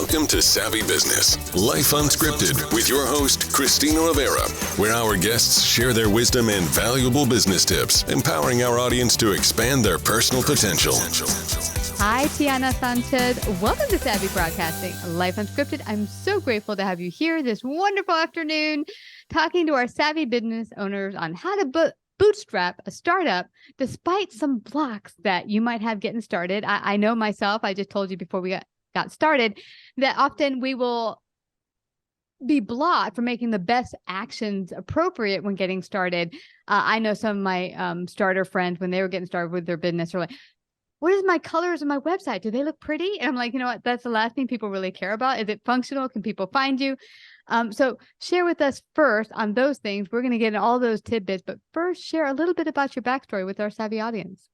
Welcome to Savvy Business, Life Unscripted, with your host, Christina Rivera, where our guests share their wisdom and valuable business tips, empowering our audience to expand their personal potential. Hi, Tiana Sanchez. Welcome to Savvy Broadcasting, Life Unscripted. I'm so grateful to have you here this wonderful afternoon, talking to our savvy business owners on how to bootstrap a startup despite some blocks that you might have getting started. I know myself, I just told you before we got started, that often we will be blocked from making the best actions appropriate when getting started. I know some of my starter friends, when they were getting started with their business, are like, what is my colors on my website? Do they look pretty? And I'm like, you know what? That's the last thing people really care about. Is it functional? Can people find you? So share with us first on those things. We're going to get into all those tidbits, but first share a little bit about your backstory with our savvy audience.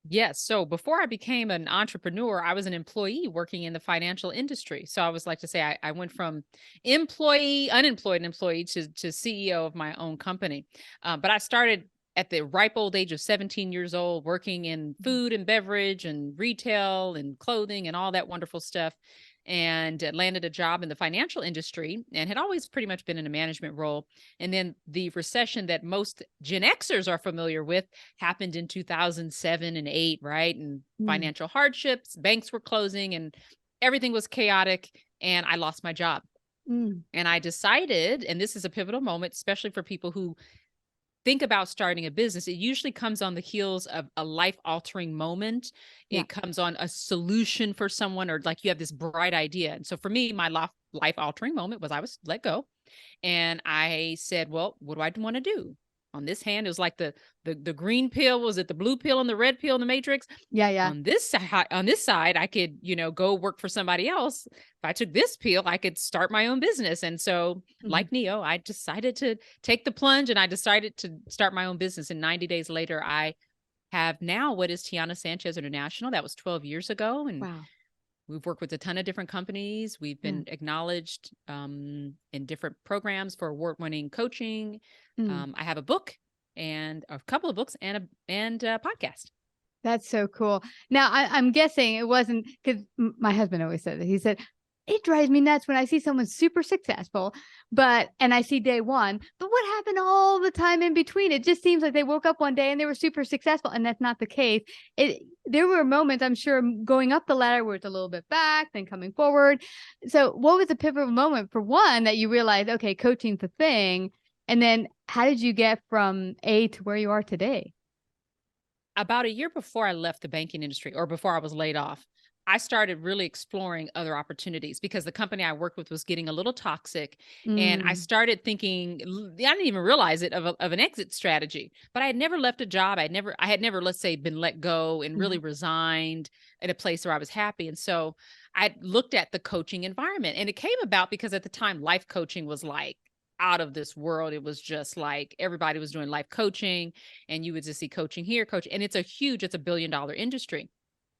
Yes. So before I became an entrepreneur, I was an employee working in the financial industry. So I was like to say, I went from unemployed employee to CEO of my own company. But I started at the ripe old age of 17 years old, working in food and beverage and retail and clothing and all that wonderful stuff, and landed a job in the financial industry and had always pretty much been in a management role. And then the recession that most Gen Xers are familiar with happened in 2007 and 8, right? And financial hardships, banks were closing and everything was chaotic, and I lost my job. And I decided, and this is a pivotal moment, especially for people who think about starting a business, it usually comes on the heels of a life-altering moment. Yeah. It comes on a solution for someone, or like you have this bright idea. And so for me, my life-altering moment was I was let go. And I said, well, what do I want to do? On this hand, it was like the green pill. Was it the blue pill and the red pill in the Matrix? Yeah. On this side, I could, go work for somebody else. If I took this pill, I could start my own business. And so, like Neo, I decided to take the plunge, and I decided to start my own business. And 90 days later, I have now what is Tiana Sanchez International. That was 12 years ago, and wow. We've worked with a ton of different companies. We've been acknowledged in different programs for award-winning coaching. I have a book and a couple of books and a podcast. That's so cool. Now, I'm guessing it wasn't, because my husband always said it. He said, it drives me nuts when I see someone super successful, and I see day one, but what happened all the time in between? It just seems like they woke up one day and they were super successful, and that's not the case. There were moments, I'm sure, going up the ladder where it's a little bit back, then coming forward. So what was the pivotal moment for one that you realized, okay, coaching's the thing? And then how did you get from A to where you are today? About a year before I left the banking industry, or before I was laid off, I started really exploring other opportunities because the company I worked with was getting a little toxic. And I started thinking, I didn't even realize it, of an exit strategy, but I had never left a job. I had never, let's say, been let go and really resigned at a place where I was happy. And so I looked at the coaching environment, and it came about because at the time, life coaching was like out of this world. It was just like everybody was doing life coaching, and you would just see coaching here, coaching. And it's a $1 billion industry.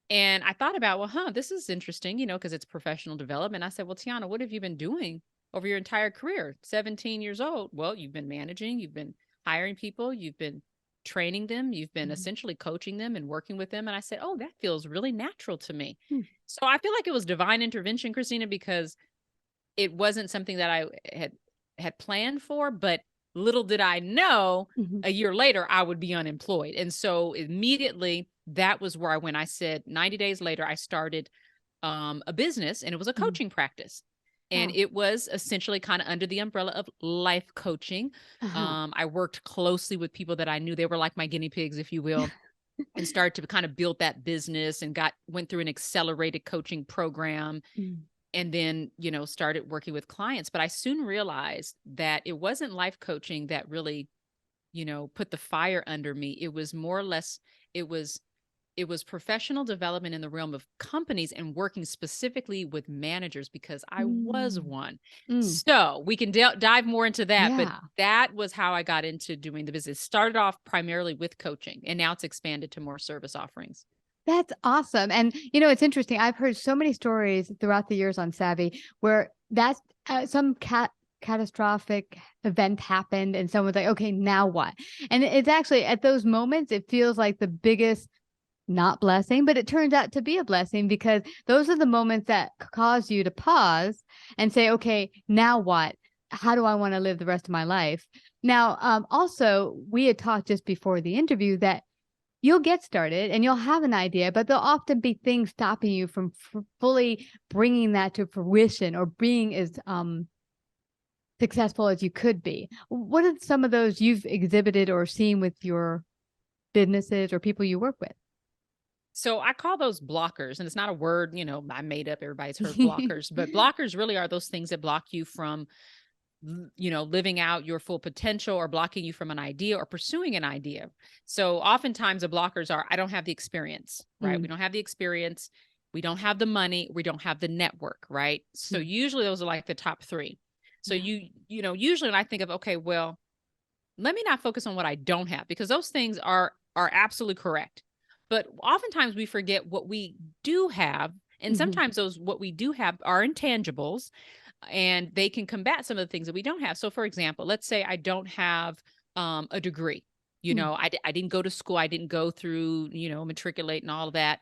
And I thought about, well, this is interesting, because it's professional development. I said, well, Tiana, what have you been doing over your entire career? 17 years old. Well, you've been managing, you've been hiring people, you've been training them, you've been essentially coaching them and working with them. And I said, oh, that feels really natural to me. So I feel like it was divine intervention, Christina, because it wasn't something that I had planned for, but little did I know a year later I would be unemployed. And so immediately that was where I went. I said 90 days later, I started a business, and it was a coaching practice. And it was essentially kind of under the umbrella of life coaching. I worked closely with people that I knew. They were like my guinea pigs, if you will, and started to kind of build that business, and went through an accelerated coaching program. And then, started working with clients. But I soon realized that it wasn't life coaching that really, put the fire under me. It was more or less, it was professional development in the realm of companies, and working specifically with managers, because I was one. So we can dive more into that. But that was how I got into doing the business. Started off primarily with coaching, and now it's expanded to more service offerings. That's awesome. And, it's interesting. I've heard so many stories throughout the years on Savvy where that's some catastrophic event happened, and someone's like, okay, now what? And it's actually at those moments, it feels like the biggest not blessing, but it turns out to be a blessing, because those are the moments that cause you to pause and say, okay, now what? How do I want to live the rest of my life? Now, also, we had talked just before the interview that you'll get started and you'll have an idea, but there'll often be things stopping you from fully bringing that to fruition or being as successful as you could be. What are some of those you've exhibited or seen with your businesses or people you work with? So I call those blockers, and it's not a word, I made up. Everybody's heard blockers, but blockers really are those things that block you from, living out your full potential, or blocking you from an idea or pursuing an idea. So oftentimes the blockers are, I don't have the experience, right? We don't have the experience. We don't have the money. We don't have the network, right? So usually those are like the top three. So usually when I think of, okay, well, let me not focus on what I don't have, because those things are absolutely correct. But oftentimes we forget what we do have. And sometimes what we do have are intangibles, and they can combat some of the things that we don't have. So for example, let's say I don't have a degree. I didn't go to school. I didn't go through, matriculate and all of that.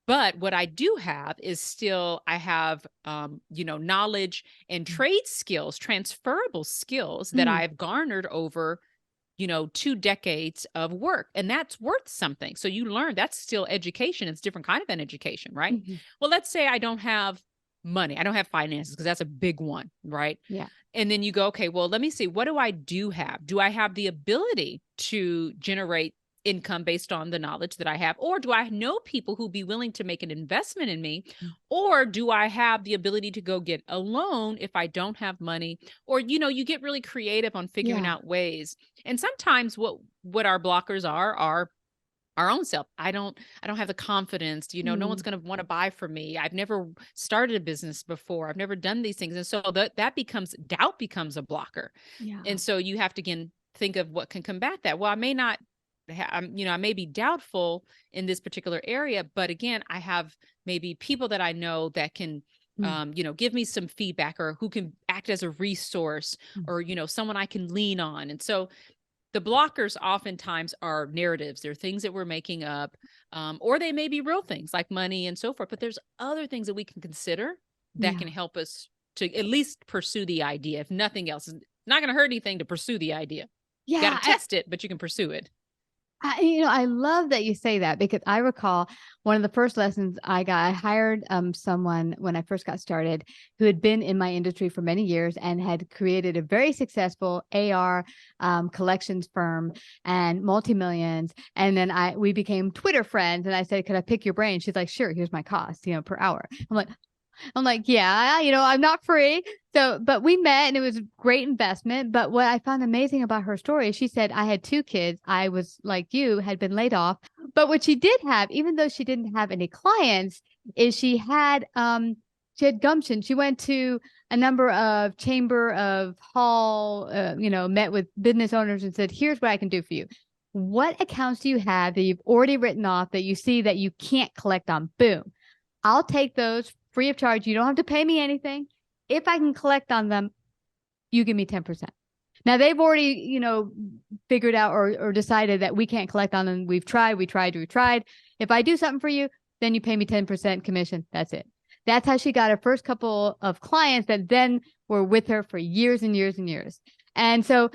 But what I do have is still, I have, knowledge and trade skills, transferable skills that I've garnered over 2 decades of work, and that's worth something. So you learn, that's still education. It's a different kind of an education, right? Well, let's say I don't have money. I don't have finances, because that's a big one, right? Yeah. And then you go, okay, well, let me see, what do I do have? Do I have the ability to generate income based on the knowledge that I have? Or do I know people who be willing to make an investment in me? Or do I have the ability to go get a loan if I don't have money? Or, you get really creative on figuring out ways. And sometimes what our blockers are our own self. I don't have the confidence, no one's going to want to buy from me. I've never started a business before. I've never done these things. And so that becomes, doubt becomes a blocker. Yeah. And so you have to, again, think of what can combat that. Well, I may not, I may be doubtful in this particular area, but again, I have maybe people that I know that can, give me some feedback, or who can act as a resource, or, someone I can lean on. And so the blockers oftentimes are narratives. They're things that we're making up, or they may be real things like money and so forth. But there's other things that we can consider that can help us to at least pursue the idea. If nothing else, it's not going to hurt anything to pursue the idea. You got to test it, but you can pursue it. I love that you say that, because I recall one of the first lessons I got. I hired someone when I first got started who had been in my industry for many years and had created a very successful AR collections firm and multi-millions. And then we became Twitter friends, and I said, could I pick your brain? She's like, sure, here's my cost, per hour. I'm like, yeah, I'm not free. So, but we met and it was a great investment. But what I found amazing about her story, she said, I had 2 kids. I was like you, had been laid off. But what she did have, even though she didn't have any clients, is she had gumption. She went to a number of chamber of hall, met with business owners and said, here's what I can do for you. What accounts do you have that you've already written off that you see that you can't collect on? Boom. I'll take those free of charge. You don't have to pay me anything. If I can collect on them, you give me 10%. Now they've already, figured out or decided that we can't collect on them. We've tried. If I do something for you, then you pay me 10% commission. That's it. That's how she got her first couple of clients that then were with her for years and years and years. And so,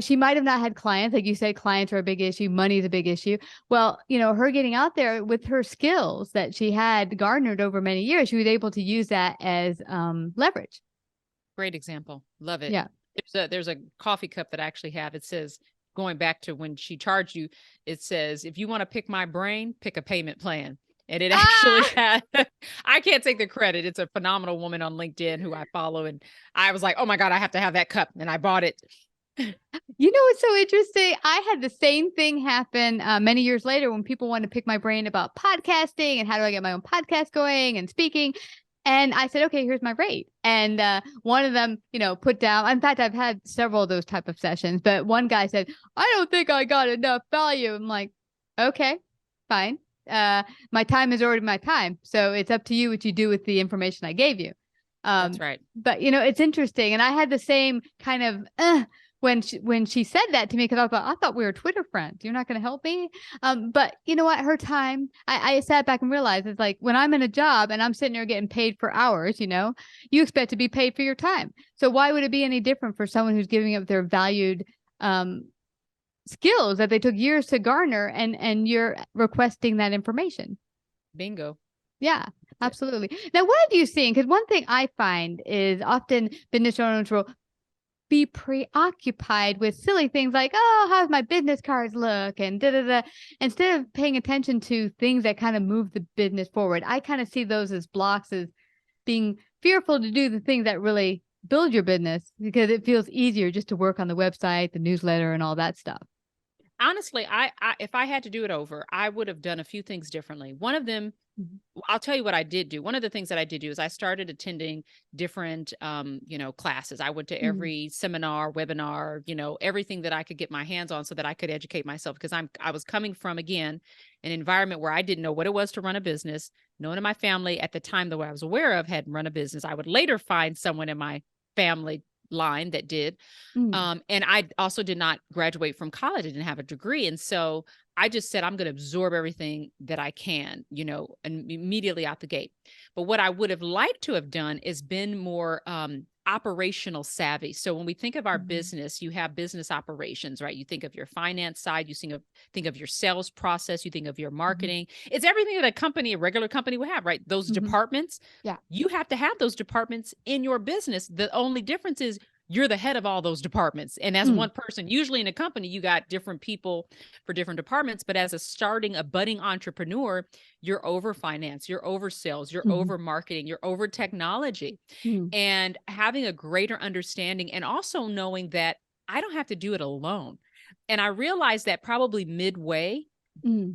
she might have not had clients. Like you said, clients are a big issue. Money is a big issue. Well, her getting out there with her skills that she had garnered over many years, she was able to use that as leverage. Great example. Love it. Yeah. There's a coffee cup that I actually have. It says, going back to when she charged you, it says, if you want to pick my brain, pick a payment plan. And it actually had, I can't take the credit. It's a phenomenal woman on LinkedIn who I follow. And I was like, oh my God, I have to have that cup. And I bought it. What's so interesting? I had the same thing happen many years later when people wanted to pick my brain about podcasting and how do I get my own podcast going and speaking. And I said, okay, here's my rate. And one of them, put down, in fact, I've had several of those type of sessions, but one guy said, I don't think I got enough value. I'm like, okay, fine. My time is already my time. So it's up to you what you do with the information I gave you. That's right. But, it's interesting. And I had the same kind of, when she said that to me, because I thought we were Twitter friends. You're not going to help me. But you know what? Her time, I sat back and realized it's like when I'm in a job and I'm sitting there getting paid for hours, you expect to be paid for your time. So why would it be any different for someone who's giving up their valued skills that they took years to garner, and you're requesting that information? Bingo. Yeah, absolutely. Now, what have you seen? Because one thing I find is often business owners will be preoccupied with silly things like, oh, how's my business cards look? And da da da. Instead of paying attention to things that kind of move the business forward. I kind of see those as blocks, as being fearful to do the things that really build your business, because it feels easier just to work on the website, the newsletter, and all that stuff. Honestly, I if I had to do it over, I would have done a few things differently. One of them, I'll tell you what I did do. One of the things that I did do is I started attending different, classes. I went to every seminar, webinar, everything that I could get my hands on so that I could educate myself, because I was coming from, again, an environment where I didn't know what it was to run a business. No one in my family at the time that I was aware of had run a business. I would later find someone in my family line that did. And I also did not graduate from college. I didn't have a degree. And so I just said, I'm going to absorb everything that I can, and immediately out the gate. But what I would have liked to have done is been more operational savvy. So when we think of our business, you have business operations, right? You think of your finance side, you think of your sales process, you think of your marketing. It's everything that a regular company would have, right? Those departments, you have to have those departments in your business. The only difference is you're the head of all those departments. And as one person, usually in a company, you got different people for different departments. But as a budding entrepreneur, you're over finance, you're over sales, you're over marketing, you're over technology. And having a greater understanding, and also knowing that I don't have to do it alone. And I realized that probably midway,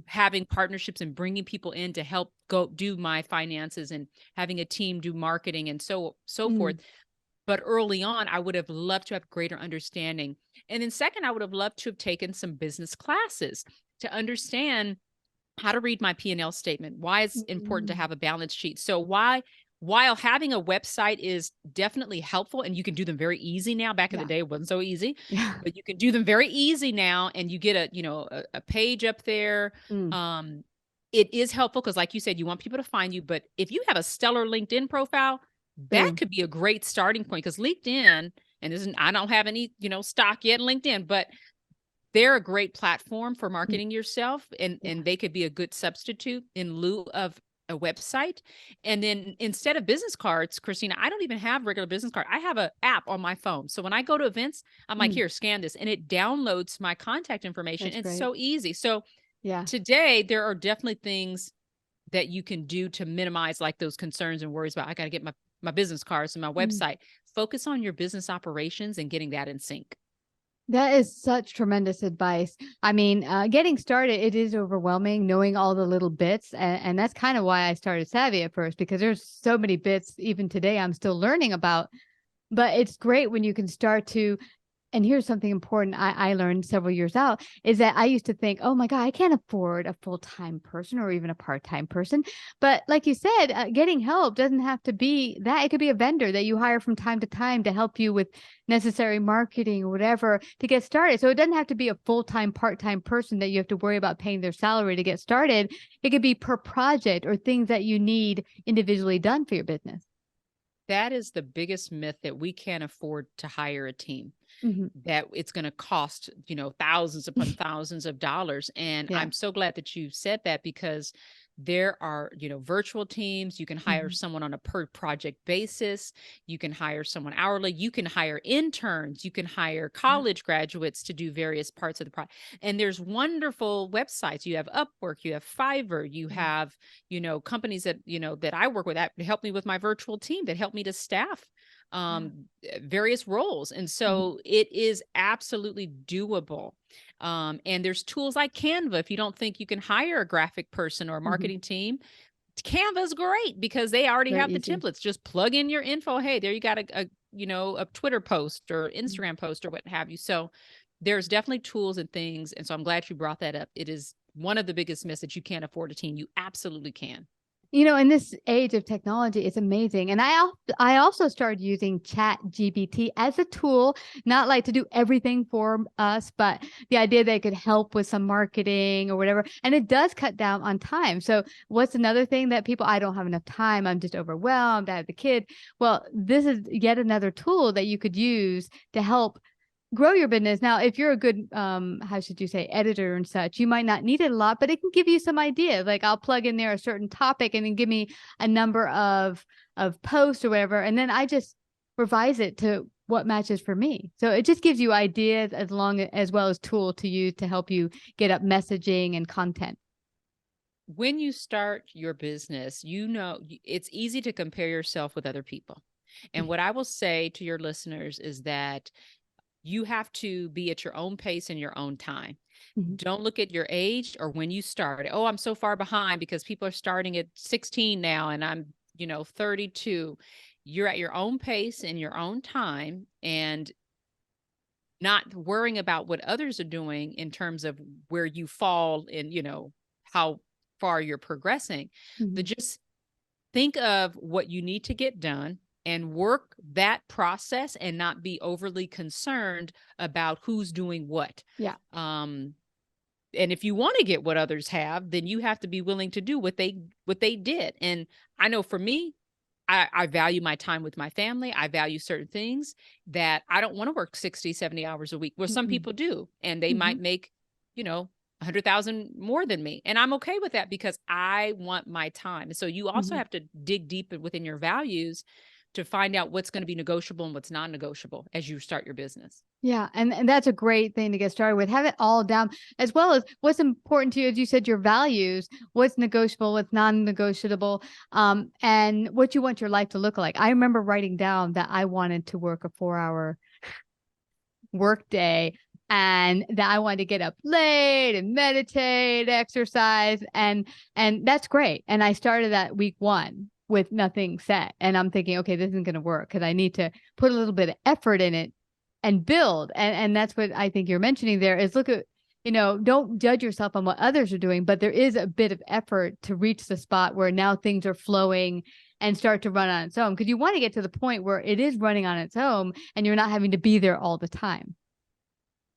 having partnerships and bringing people in to help go do my finances, and having a team do marketing and so forth. But early on, I would have loved to have greater understanding. And then second, I would have loved to have taken some business classes to understand how to read my P&L statement, why it's important to have a balance sheet. So while having a website is definitely helpful, and you can do them very easy now, back in the day, it wasn't so easy, but you can do them very easy now, and you get a page up there. It is helpful because, like you said, you want people to find you. But if you have a stellar LinkedIn profile, that could be a great starting point, because LinkedIn, and I don't have any, stock yet in LinkedIn, but they're a great platform for marketing yourself, and they could be a good substitute in lieu of a website. And then instead of business cards, Christina, I don't even have regular business card. I have an app on my phone. So when I go to events, I'm like, here, scan this, and it downloads my contact information. That's It's great. so easy. So today there are definitely things that you can do to minimize like those concerns and worries about, I got to get my business cards and my website. Focus on your business operations and getting that in sync. That is such tremendous advice. I mean, getting started, it is overwhelming knowing all the little bits. And that's kind of why I started Savvy at first, because there's so many bits even today I'm still learning about. But it's great when you can start to, and here's something important I learned several years out, is that I used to think, oh my God, I can't afford a full-time person or even a part-time person. But like you said, getting help doesn't have to be that. It could be a vendor that you hire from time to time to help you with necessary marketing or whatever to get started. So it doesn't have to be a full-time, part-time person that you have to worry about paying their salary to get started. It could be per project or things that you need individually done for your business. That is the biggest myth, that we can't afford to hire a team, that it's going to cost, thousands upon thousands of dollars. And I'm so glad that you said that, because there are, virtual teams. You can hire someone on a per project basis. You can hire someone hourly. You can hire interns. You can hire college graduates to do various parts of the project. And there's wonderful websites. You have Upwork, you have Fiverr, you have, companies that, that I work with that help me with my virtual team, that help me to staff various roles. And so it is absolutely doable. And there's tools like Canva. If you don't think you can hire a graphic person or a marketing team, Canva is great, because they already have the templates. Just plug in your info. Hey, there you got a Twitter post or Instagram post or what have you. So there's definitely tools and things. And so I'm glad you brought that up. It is one of the biggest myths that you can't afford a team. You absolutely can. In this age of technology, it's amazing. And I also started using Chat GPT as a tool, not like to do everything for us, but the idea that it could help with some marketing or whatever. And it does cut down on time. So what's another thing that I don't have enough time, I'm just overwhelmed, I have the kid. Well, this is yet another tool that you could use to help grow your business. Now, if you're a good, how should you say, editor and such, you might not need it a lot, but it can give you some ideas. Like I'll plug in there a certain topic and then give me a number of posts or whatever. And then I just revise it to what matches for me. So it just gives you ideas as well as tool to use to help you get up messaging and content. When you start your business, it's easy to compare yourself with other people. And what I will say to your listeners is that you have to be at your own pace and your own time. Mm-hmm. Don't look at your age or when you started. Oh, I'm so far behind because people are starting at 16 now and I'm, 32. You're at your own pace and your own time and not worrying about what others are doing in terms of where you fall in, how far you're progressing. Mm-hmm. But just think of what you need to get done and work that process and not be overly concerned about who's doing what. Yeah. And if you want to get what others have, then you have to be willing to do what they did. And I know for me, I value my time with my family. I value certain things that I don't want to work 60, 70 hours a week. Well, some people do, and they might make, 100,000 more than me. And I'm okay with that because I want my time. And so you also have to dig deep within your values to find out what's going to be negotiable and what's non-negotiable as you start your business. Yeah. And that's a great thing to get started with. Have it all down, as well as what's important to you, as you said, your values, what's negotiable, what's non-negotiable, and what you want your life to look like. I remember writing down that I wanted to work a 4-hour work day and that I wanted to get up late and meditate, exercise, and that's great. And I started that week 1. With nothing set. And I'm thinking, okay, this isn't going to work because I need to put a little bit of effort in it and build. And that's what I think you're mentioning there is look at, don't judge yourself on what others are doing, but there is a bit of effort to reach the spot where now things are flowing and start to run on its own. Because you want to get to the point where it is running on its own and you're not having to be there all the time.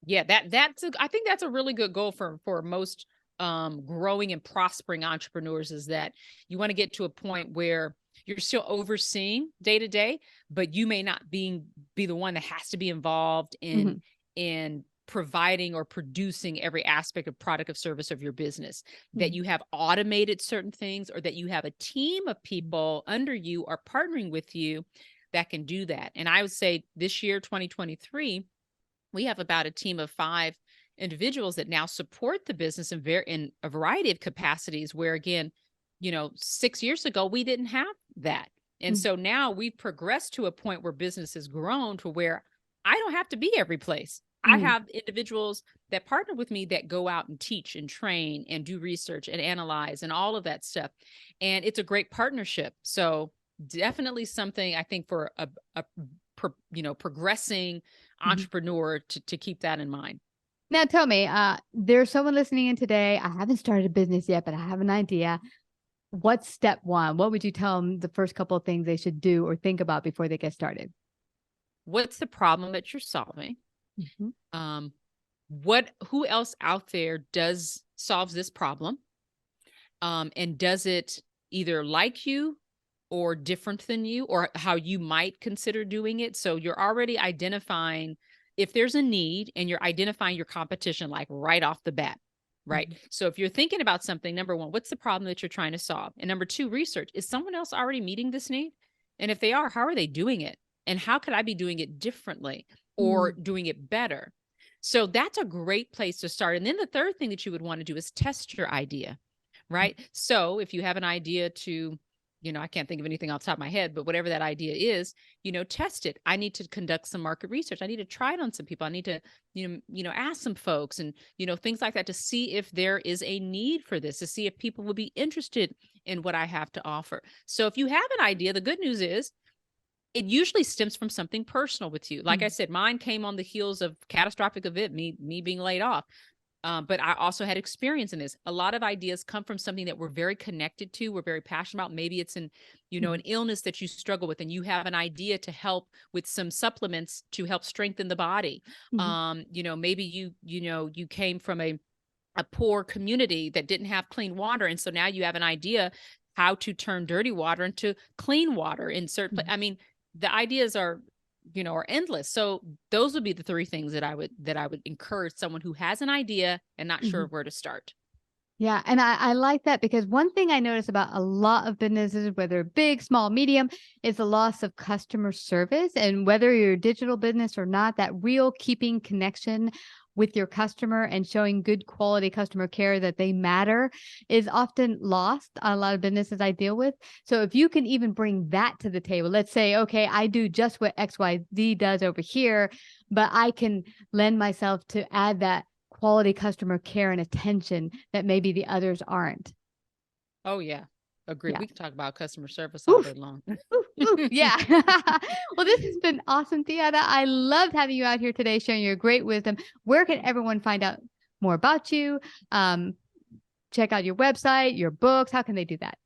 Yeah, I think that's a really good goal for most growing and prospering entrepreneurs is that you want to get to a point where you're still overseeing day to day, but you may not be the one that has to be involved in providing or producing every aspect of product or service of your business, that you have automated certain things or that you have a team of people under you or partnering with you that can do that. And I would say this year, 2023, we have about a team of 5 individuals that now support the business in a variety of capacities where, again, 6 years ago, we didn't have that. And so now we've progressed to a point where business has grown to where I don't have to be every place. I have individuals that partner with me that go out and teach and train and do research and analyze and all of that stuff. And it's a great partnership. So definitely something I think for a progressing entrepreneur to keep that in mind. Now tell me, there's someone listening in today. I haven't started a business yet, but I have an idea. What's step 1? What would you tell them the first couple of things they should do or think about before they get started? What's the problem that you're solving? Who else out there solves this problem? And does it either like you or different than you or how you might consider doing it? So you're already identifying if there's a need and you're identifying your competition, like right off the bat, right? So if you're thinking about something, number 1, what's the problem that you're trying to solve? And number 2, research, is someone else already meeting this need? And if they are, how are they doing it? And how could I be doing it differently or doing it better? So that's a great place to start. And then the third thing that you would want to do is test your idea, right? So if you have an idea to, I can't think of anything off the top of my head, but whatever that idea is, test it. I need to conduct some market research. I need to try it on some people. I need to, ask some folks and, things like that to see if there is a need for this, to see if people will be interested in what I have to offer. So if you have an idea, the good news is it usually stems from something personal with you. Like I said, mine came on the heels of catastrophic event, me being laid off. But I also had experience in this. A lot of ideas come from something that we're very connected to, we're very passionate about. Maybe it's an illness that you struggle with, and you have an idea to help with some supplements to help strengthen the body. Maybe you came from a poor community that didn't have clean water, and so now you have an idea how to turn dirty water into clean water in certain. I mean, the ideas are endless. So those would be the three things that I would encourage someone who has an idea and not sure where to start. Yeah. And I like that, because one thing I notice about a lot of businesses, whether big, small, medium, is the loss of customer service. And whether you're a digital business or not, that real keeping connection with your customer and showing good quality customer care, that they matter, is often lost on a lot of businesses I deal with. So if you can even bring that to the table, let's say, okay, I do just what XYZ does over here, but I can lend myself to add that quality customer care and attention that maybe the others aren't. Oh yeah. Agreed. Yeah. We can talk about customer service all day long. Yeah. Well, this has been awesome, Tiana. I loved having you out here today, sharing your great wisdom. Where can everyone find out more about you? Check out your website, your books. How can they do that?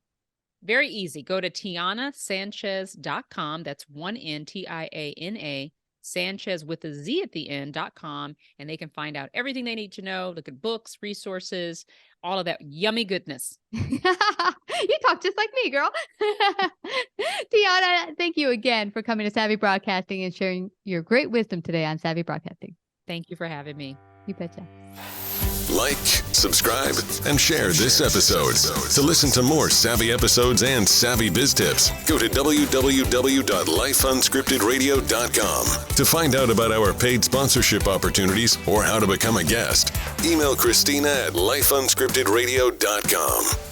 Very easy. Go to tianasanchez.com. That's one N, Tiana, Sanchez with a Z at the end.com. And they can find out everything they need to know. Look at books, resources, all of that yummy goodness. You talk just like me, girl. Tiana, thank you again for coming to Savvy Broadcasting and sharing your great wisdom today on Savvy Broadcasting. Thank you for having me. You betcha. Like, subscribe, and share this episode. To listen to more savvy episodes and savvy biz tips, go to www.lifeunscriptedradio.com. To find out about our paid sponsorship opportunities or how to become a guest, email Christina at lifeunscriptedradio.com.